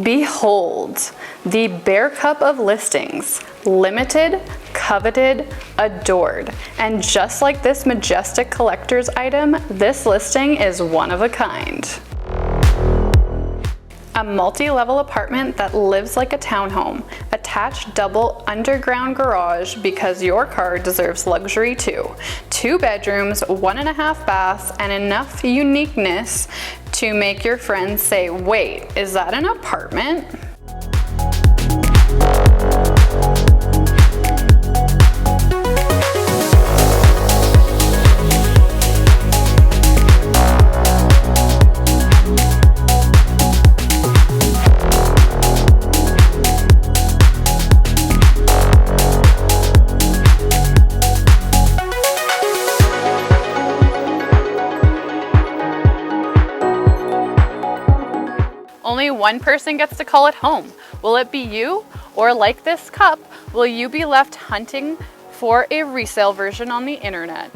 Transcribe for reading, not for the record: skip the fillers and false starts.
Behold, the Bear Cup of listings, limited, coveted, adored. And just like this majestic collector's item, this listing is one of a kind. A multi-level apartment that lives like a townhome, attached double underground garage because your car deserves luxury too. 2 bedrooms, 1.5 baths, and enough uniqueness to make your friends say, wait, is that an apartment? Only one person gets to call it home. Will it be you? Or like this cup, will you be left hunting for a resale version on the internet?